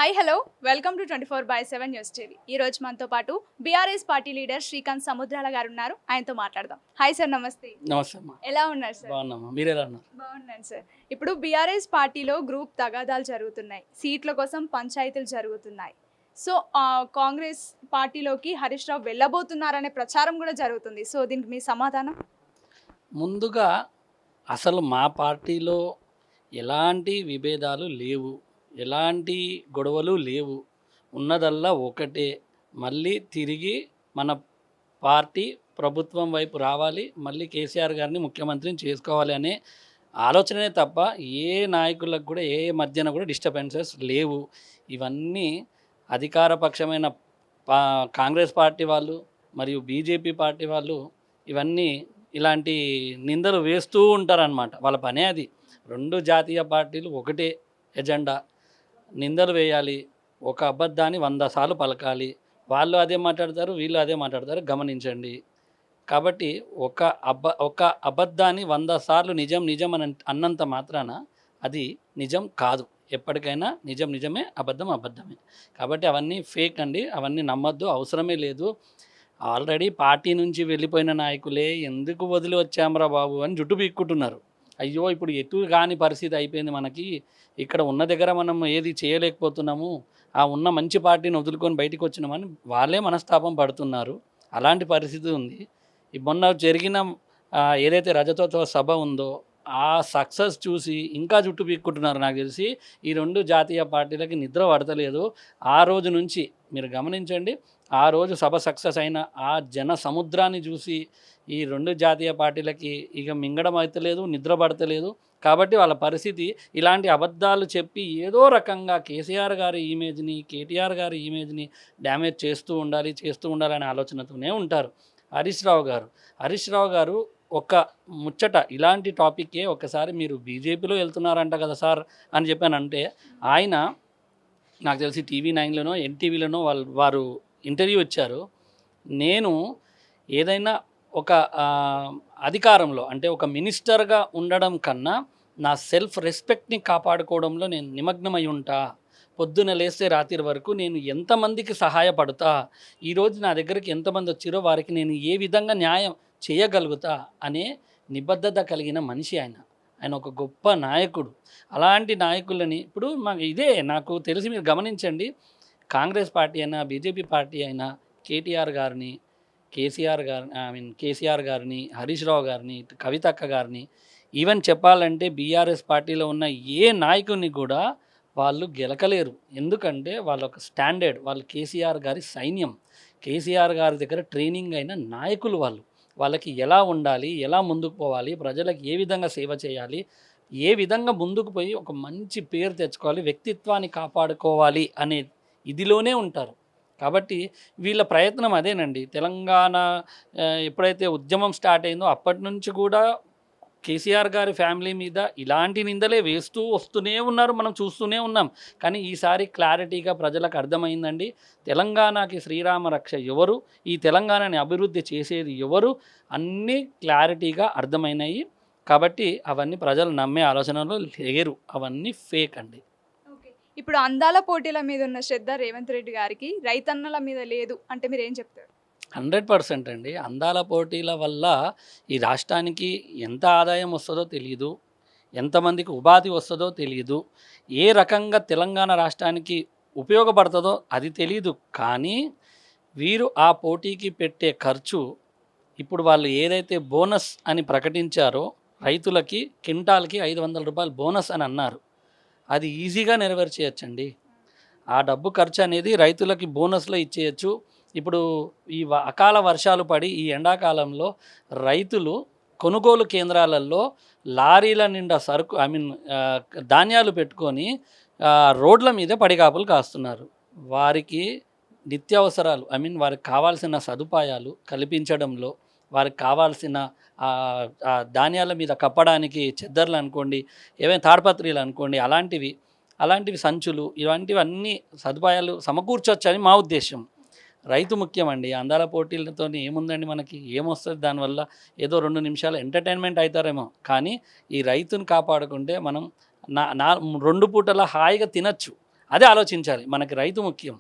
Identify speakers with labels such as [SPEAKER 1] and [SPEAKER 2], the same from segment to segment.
[SPEAKER 1] Hi hello welcome to 24/7 news TV. ఈ రోజు మనతో పాటు బీఆర్ఎస్ పార్టీ లీడర్ శ్రీకాంత్ సముద్రాల గారు ఉన్నారు. ఆయనతో మాట్లాడదాం. హాయ్ సార్, నమస్తే.
[SPEAKER 2] నమస్తే అమ్మా.
[SPEAKER 1] ఎలా ఉన్నారు సార్?
[SPEAKER 2] బాగున్నామ్మా, మీరు ఎలా ఉన్నారు?
[SPEAKER 1] బాగున్నాను సార్. ఇప్పుడు బీఆర్ఎస్ పార్టీలో గ్రూప్ తగాదాలు జరుగుతున్నాయి, సీట్ల కోసం పంచాయతీలు జరుగుతున్నాయి. సో కాంగ్రెస్ పార్టీలోకి హరీష్ రావు వెళ్ళబోతున్నారనే ప్రచారం కూడా జరుగుతుంది. సో దీనికి మీ సమాధానం?
[SPEAKER 2] ముందుగా అసలు మా పార్టీలో ఎలాంటి విభేదాలు లేవు, ఎలాంటి గొడవలు లేవు. ఉన్నదల్లా ఒకటే, మళ్ళీ తిరిగి మన పార్టీ ప్రభుత్వం వైపు రావాలి, మళ్ళీ కేసీఆర్ గారిని ముఖ్యమంత్రిని చేసుకోవాలి అనే ఆలోచనే తప్ప ఏ నాయకులకు కూడా ఏ మధ్యన కూడా డిస్టర్బెన్సెస్ లేవు. ఇవన్నీ అధికారపక్షమైన కాంగ్రెస్ పార్టీ వాళ్ళు మరియు బీజేపీ పార్టీ వాళ్ళు ఇవన్నీ ఇలాంటి నిందలు వేస్తూ ఉంటారనమాట. వాళ్ళ పనే అది. రెండు జాతీయ పార్టీలు ఒకటే ఎజెండా, నిందలు వేయాలి, ఒక అబద్ధాన్ని 100 సార్లు పలకాలి. వాళ్ళు అదే మాట్లాడతారు, వీళ్ళు అదే మాట్లాడతారు, గమనించండి. కాబట్టి ఒక అబద్ధాన్ని 100 సార్లు నిజం నిజం అని అన్నంత మాత్రాన అది నిజం కాదు. ఎప్పటికైనా నిజం నిజమే, అబద్ధం అబద్ధమే. కాబట్టి అవన్నీ ఫేక్ అండి, అవన్నీ నమ్మొద్దు, అవసరమే లేదు. ఆల్రెడీ పార్టీ నుంచి వెళ్ళిపోయిన నాయకులే ఎందుకు వదిలి వచ్చామరా బాబు అని జుట్టు పీక్కుంటున్నారు. అయ్యో ఇప్పుడు ఎటు కాని పరిస్థితి అయిపోయింది మనకి, ఇక్కడ ఉన్న దగ్గర మనం ఏది చేయలేకపోతున్నాము, ఆ ఉన్న మంచి పార్టీని వదులుకొని బయటికి వచ్చినామని వాళ్ళే మనస్తాపం పడుతున్నారు. అలాంటి పరిస్థితి ఉంది. మొన్న జరిగిన ఏదైతే రజతోత్సవ సభ ఉందో ఆ సక్సెస్ చూసి ఇంకా జుట్టు పీక్కుంటున్నారు. నాకు తెలిసి ఈ రెండు జాతీయ పార్టీలకి నిద్ర పడతలేదు. ఆ రోజు నుంచి మీరు గమనించండి, ఆ రోజు సభ సక్సెస్ అయిన ఆ జన సముద్రాన్ని చూసి ఈ రెండు జాతీయ పార్టీలకి ఇక మింగడం అవుతలేదు, నిద్ర పడతలేదు. కాబట్టి వాళ్ళ పరిస్థితి ఇలాంటి అబద్ధాలు చెప్పి ఏదో రకంగా కేసీఆర్ గారి ఇమేజ్ని, కేటీఆర్ గారి ఇమేజ్ని డ్యామేజ్ చేస్తూ ఉండాలి అనే ఆలోచనతోనే ఉంటారు. హరీష్ రావు గారు ఒక ముచ్చట ఇలాంటి టాపిక్కే ఒకసారి మీరు బీజేపీలో వెళ్తున్నారంట కదా సార్ అని చెప్పానంటే, ఆయన నాకు తెలిసి TV9లోనో NTVలోనో వారు ఇంటర్వ్యూ ఇచ్చారు. నేను ఏదైనా ఒక అధికారంలో అంటే ఒక మినిస్టర్గా ఉండడం కన్నా నా సెల్ఫ్ రెస్పెక్ట్ని కాపాడుకోవడంలో నేను నిమగ్నమై ఉంటా. పొద్దున లేస్తే రాత్రి వరకు నేను ఎంతమందికి సహాయపడతా, ఈరోజు నా దగ్గరికి ఎంతమంది వచ్చిరో వారికి నేను ఏ విధంగా న్యాయం చేయగలుగుతా అనే నిబద్ధత కలిగిన మనిషి ఆయన ఒక గొప్ప నాయకుడు. అలాంటి నాయకులని ఇప్పుడు ఇదే నాకు తెలిసి మీరు గమనించండి, కాంగ్రెస్ పార్టీ అయినా బీజేపీ పార్టీ అయినా కేటీఆర్ గారిని, కేసీఆర్ గారిని, హరీష్ రావు గారిని, కవితక్క గారిని, ఈవెన్ చెప్పాలంటే బీఆర్ఎస్ పార్టీలో ఉన్న ఏ నాయకుడిని కూడా వాళ్ళు గెలకలేరు. ఎందుకంటే వాళ్ళ ఒక స్టాండర్డ్, వాళ్ళు కేసీఆర్ గారి సైన్యం, కేసీఆర్ గారి దగ్గర ట్రైనింగ్ అయిన నాయకులు. వాళ్ళకి ఎలా ఉండాలి, ఎలా ముందుకు పోవాలి, ప్రజలకు ఏ విధంగా సేవ చేయాలి, ఏ విధంగా ముందుకు పోయి ఒక మంచి పేరు తెచ్చుకోవాలి, వ్యక్తిత్వాన్ని కాపాడుకోవాలి అనే ఇదిలోనే ఉంటారు. కాబట్టి వీళ్ళ ప్రయత్నం అదేనండి. తెలంగాణ ఎప్పుడైతే ఉద్యమం స్టార్ట్ అయిందో అప్పటి నుంచి కూడా కేసీఆర్ గారి ఫ్యామిలీ మీద ఇలాంటి నిందలే వేస్తూ వస్తూనే ఉన్నారు, మనం చూస్తూనే ఉన్నాం. కానీ ఈసారి క్లారిటీగా ప్రజలకు అర్థమైందండి, తెలంగాణకి శ్రీరామ రక్ష ఎవరు, ఈ తెలంగాణని అభివృద్ధి చేసేది ఎవరు, అన్నీ క్లారిటీగా అర్థమైనాయి. కాబట్టి అవన్నీ ప్రజలు నమ్మే ఆలోచనలో లేరు, అవన్నీ ఫేక్ అండి.
[SPEAKER 1] ఇప్పుడు అందాల పోటీల మీద ఉన్న శ్రద్ధ రేవంత్ రెడ్డి గారికి రైతన్నల మీద లేదు అంటే మీరు ఏం చెప్తారు?
[SPEAKER 2] 100% అండి. అందాల పోటీల వల్ల ఈ రాష్ట్రానికి ఎంత ఆదాయం వస్తుందో తెలియదు, ఎంతమందికి ఉపాధి వస్తుందో తెలియదు, ఏ రకంగా తెలంగాణ రాష్ట్రానికి ఉపయోగపడుతుందో అది తెలియదు. కానీ వీరు ఆ పోటీకి పెట్టే ఖర్చు, ఇప్పుడు వాళ్ళు ఏదైతే బోనస్ అని ప్రకటించారో రైతులకి క్వింటాల్కి 500 రూపాయలు బోనస్ అని అన్నారు, అది ఈజీగా నెరవేర్చేయచ్చండి. ఆ డబ్బు ఖర్చు అనేది రైతులకి బోనస్లో ఇచ్చేయచ్చు. ఇప్పుడు ఈ అకాల వర్షాలు పడి ఈ ఎండాకాలంలో రైతులు కొనుగోలు కేంద్రాలలో లారీల నిండా సరుకు ధాన్యాలు పెట్టుకొని రోడ్ల మీద పడిగాపులు కాస్తున్నారు. వారికి నిత్యావసరాలు వారికి కావాల్సిన సదుపాయాలు కల్పించడంలో, వారికి కావాల్సిన ధాన్యాల మీద కప్పడానికి చెద్దర్లు అనుకోండి, ఏవైనా తాడిపత్రులు అనుకోండి, అలాంటివి సంచులు, ఇలాంటివన్నీ సదుపాయాలు సమకూర్చొచ్చని మా ఉద్దేశం. రైతు ముఖ్యమండి. అందాల పోటీలతో ఏముందండి, మనకి ఏమొస్తుంది దానివల్ల? ఏదో 2 నిమిషాలు ఎంటర్టైన్మెంట్ అవుతారేమో, కానీ ఈ రైతుని కాపాడుకుంటే మనం 2 పూటలా హాయిగా తినచ్చు. అదే ఆలోచించాలి. మనకి రైతు ముఖ్యం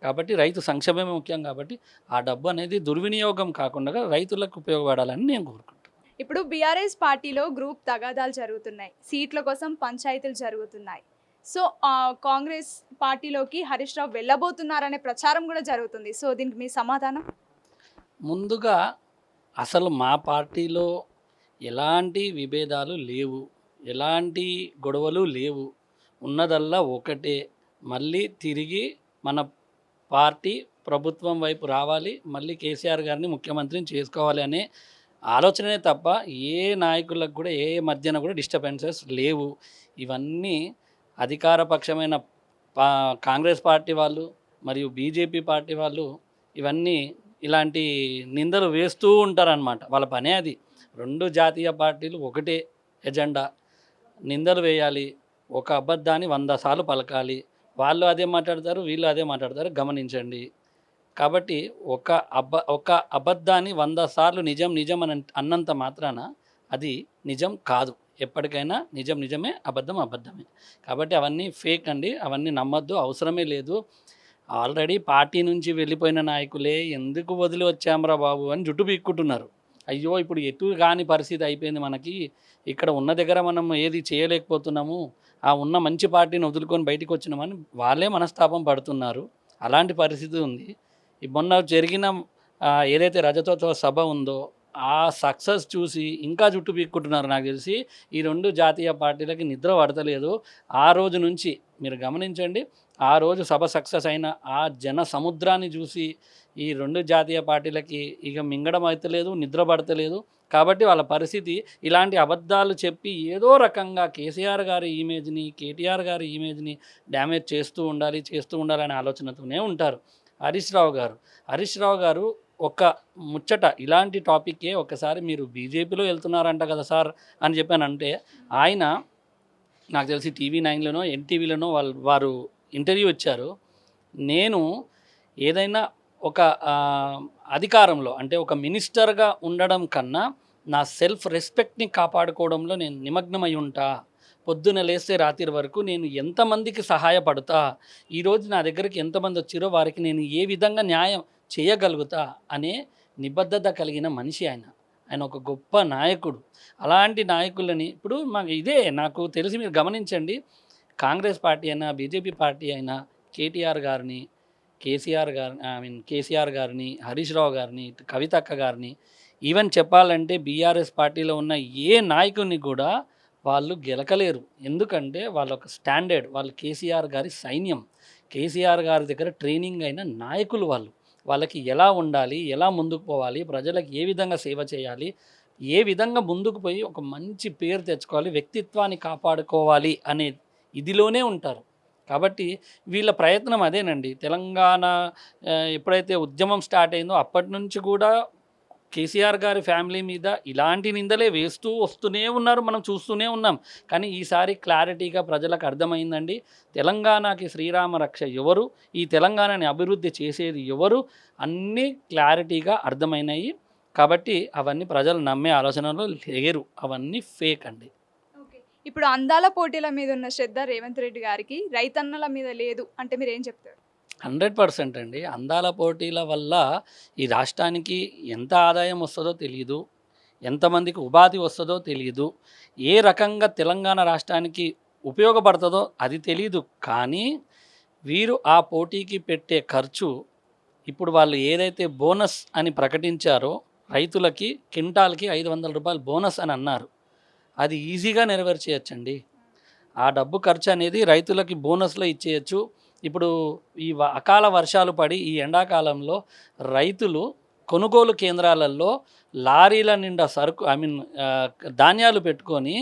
[SPEAKER 2] కాబట్టి, రైతు సంక్షేమమే ముఖ్యం కాబట్టి, ఆ డబ్బు అనేది దుర్వినియోగం కాకుండా రైతులకు ఉపయోగపడాలని నేను కోరుకుంటున్నాను.
[SPEAKER 1] ఇప్పుడు బీఆర్ఎస్ పార్టీలో గ్రూప్ తగాదాలు జరుగుతున్నాయి, సీట్ల కోసం పంచాయతీలు జరుగుతున్నాయి. సో కాంగ్రెస్ పార్టీలోకి హరీష్ రావు వెళ్ళబోతున్నారనే ప్రచారం కూడా జరుగుతుంది. సో దీనికి మీ సమాధానం?
[SPEAKER 2] ముందుగా అసలు మా పార్టీలో ఎలాంటి విభేదాలు లేవు, ఎలాంటి గొడవలు లేవు. ఉన్నదల్లా ఒకటే, మళ్ళీ తిరిగి మన పార్టీ ప్రభుత్వం వైపు రావాలి, మళ్ళీ కేసీఆర్ గారిని ముఖ్యమంత్రిని చేసుకోవాలి అనే ఆలోచనే తప్ప ఏ నాయకులకు కూడా ఏ మధ్యన కూడా డిస్టర్బెన్సెస్ లేవు. ఇవన్నీ అధికారపక్షమైన కాంగ్రెస్ పార్టీ వాళ్ళు మరియు బీజేపీ పార్టీ వాళ్ళు ఇవన్నీ ఇలాంటి నిందలు వేస్తూ ఉంటారనమాట. వాళ్ళ పనే అది. రెండు జాతీయ పార్టీలు ఒకటే ఎజెండా, నిందలు వేయాలి, ఒక అబద్ధాన్ని 100 సార్లు పలకాలి. వాళ్ళు అదే మాట్లాడతారు, వీళ్ళు అదే మాట్లాడతారు, గమనించండి. కాబట్టి ఒక అబద్ధాన్ని 100 సార్లు నిజం నిజం అని అన్నంత మాత్రాన అది నిజం కాదు. ఎప్పటికైనా నిజం నిజమే, అబద్ధం అబద్ధమే. కాబట్టి అవన్నీ ఫేక్ అండి, అవన్నీ నమ్మొద్దు, అవసరమే లేదు. ఆల్రెడీ పార్టీ నుంచి వెళ్ళిపోయిన నాయకులే ఎందుకు వదిలి వచ్చామరా బాబు అని జుట్టు పీక్కుంటున్నారు. అయ్యో ఇప్పుడు ఎటు కాని పరిస్థితి అయిపోయింది మనకి, ఇక్కడ ఉన్న దగ్గర మనం ఏది చేయలేకపోతున్నాము, ఆ ఉన్న మంచి పార్టీని వదులుకొని బయటికి వచ్చినామని వాళ్ళే మనస్తాపం పడుతున్నారు. అలాంటి పరిస్థితి ఉంది. మొన్న జరిగిన ఏదైతే రజతోత్సవ సభ ఉందో ఆ సక్సెస్ చూసి ఇంకా జుట్టు పీక్కుంటున్నారు. నాకు తెలిసి ఈ రెండు జాతీయ పార్టీలకి నిద్ర పడతలేదు. ఆ రోజు నుంచి మీరు గమనించండి, ఆ రోజు సభ సక్సెస్ అయిన ఆ జన సముద్రాన్ని చూసి ఈ రెండు జాతీయ పార్టీలకి ఇక మింగడం అవుతలేదు, నిద్ర పడతలేదు. కాబట్టి వాళ్ళ పరిస్థితి ఇలాంటి అబద్ధాలు చెప్పి ఏదో రకంగా కేసీఆర్ గారి ఇమేజ్ని, కేటీఆర్ గారి ఇమేజ్ని డ్యామేజ్ చేస్తూ ఉండాలి అనే ఆలోచనతోనే ఉంటారు. హరీష్ రావు గారు ఒక ముచ్చట ఇలాంటి టాపిక్కే ఒకసారి మీరు బీజేపీలో వెళ్తున్నారంట కదా సార్ అని చెప్పానంటే, ఆయన నాకు తెలిసి TV9లోనో NTVలోనో వారు ఇంటర్వ్యూ ఇచ్చారు. నేను ఏదైనా ఒక అధికారంలో అంటే ఒక మినిస్టర్గా ఉండడం కన్నా నా సెల్ఫ్ రెస్పెక్ట్ని కాపాడుకోవడంలో నేను నిమగ్నమై ఉంటా. పొద్దున లేస్తే రాత్రి వరకు నేను ఎంతమందికి సహాయపడతా, ఈరోజు నా దగ్గరికి ఎంతమంది వచ్చిరో వారికి నేను ఏ విధంగా న్యాయం చేయగలుగుతా అనే నిబద్ధత కలిగిన మనిషి ఆయన ఒక గొప్ప నాయకుడు. అలాంటి నాయకులని ఇప్పుడు నాకు తెలిసి మీరు గమనించండి, కాంగ్రెస్ పార్టీ అయినా బీజేపీ పార్టీ అయినా కేటీఆర్ గారిని, కేసీఆర్ గారిని, హరీష్ రావు గారిని, కవితక్క గారిని, ఈవెన్ చెప్పాలంటే బీఆర్ఎస్ పార్టీలో ఉన్న ఏ నాయకుడిని కూడా వాళ్ళు గెలకలేరు. ఎందుకంటే వాళ్ళ ఒక స్టాండర్డ్, వాళ్ళు కేసీఆర్ గారి సైన్యం, కేసీఆర్ గారి దగ్గర ట్రైనింగ్ అయిన నాయకులు వాళ్ళు. వాళ్ళకి ఎలా ఉండాలి, ఎలా ముందుకు పోవాలి, ప్రజలకు ఏ విధంగా సేవ చేయాలి, ఏ విధంగా ముందుకు పోయి ఒక మంచి పేరు తెచ్చుకోవాలి, వ్యక్తిత్వాన్ని కాపాడుకోవాలి అనే ఇదిలోనే ఉంటారు. కాబట్టి వీళ్ళ ప్రయత్నం అదేనండి. తెలంగాణ ఎప్పుడైతే ఉద్యమం స్టార్ట్ అయిందో అప్పటి నుంచి కూడా కేసీఆర్ గారి ఫ్యామిలీ మీద ఇలాంటి నిందలే వేస్తూ వస్తూనే ఉన్నారు, మనం చూస్తూనే ఉన్నాం. కానీ ఈసారి క్లారిటీగా ప్రజలకు అర్థమైందండి, తెలంగాణకి శ్రీరామ రక్ష ఎవరు, ఈ తెలంగాణని అభివృద్ధి చేసేది ఎవరు, అన్నీ క్లారిటీగా అర్థమైనాయి. కాబట్టి అవన్నీ ప్రజలు నమ్మే ఆలోచనలో లేరు, అవన్నీ ఫేక్ అండి.
[SPEAKER 1] ఇప్పుడు అందాల పోటీల మీద ఉన్న శ్రద్ధ రేవంత్ రెడ్డి గారికి రైతన్నల మీద లేదు అంటే మీరు ఏం చెప్తారు?
[SPEAKER 2] 100% అండి. అందాల పోటీల వల్ల ఈ రాష్ట్రానికి ఎంత ఆదాయం వస్తుందో తెలియదు, ఎంతమందికి ఉపాధి వస్తుందో తెలియదు, ఏ రకంగా తెలంగాణ రాష్ట్రానికి ఉపయోగపడుతుందో అది తెలియదు. కానీ వీరు ఆ పోటీకి పెట్టే ఖర్చు, ఇప్పుడు వాళ్ళు ఏదైతే బోనస్ అని ప్రకటించారో రైతులకి క్వింటాల్కి 500 రూపాయలు బోనస్ అని అన్నారు, అది ఈజీగా నెరవేర్చేయచ్చండి. ఆ డబ్బు ఖర్చు అనేది రైతులకి బోనస్లో ఇచ్చేయచ్చు. ఇప్పుడు ఈ అకాల వర్షాలు పడి ఈ ఎండాకాలంలో రైతులు కొనుగోలు కేంద్రాలలో లారీల నిండా సరుకు ధాన్యాలు పెట్టుకొని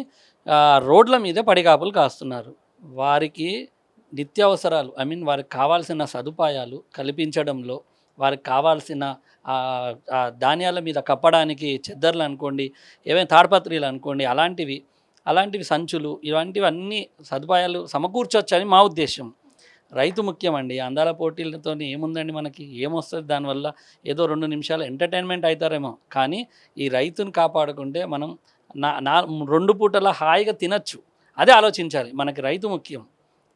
[SPEAKER 2] రోడ్ల మీద పడిగాపులు కాస్తున్నారు. వారికి నిత్యావసరాలు వారికి కావాల్సిన సదుపాయాలు కల్పించడంలో, వారికి కావాల్సిన ధాన్యాల మీద కప్పడానికి చెద్దర్లు అనుకోండి, ఏవైనా తాడిపత్రులు అనుకోండి, అలాంటివి సంచులు, ఇలాంటివన్నీ సదుపాయాలు సమకూర్చొచ్చని మా ఉద్దేశం. రైతు ముఖ్యమండి. అందాల పోటీలతో ఏముందండి, మనకి ఏమొస్తుంది దానివల్ల? ఏదో 2 నిమిషాలు ఎంటర్టైన్మెంట్ అవుతారేమో, కానీ ఈ రైతుని కాపాడుకుంటే మనం 2 పూటలా హాయిగా తినచ్చు. అదే ఆలోచించాలి. మనకి రైతు ముఖ్యం.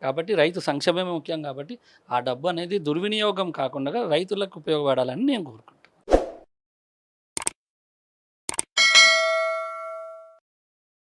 [SPEAKER 2] కాబట్టి రైతు సంక్షేమమే ముఖ్యం కాబట్టి ఆ డబ్బు అనేది దుర్వినియోగం కాకుండా రైతులకు ఉపయోగపడాలని నేను కోరుకుంటున్నాను.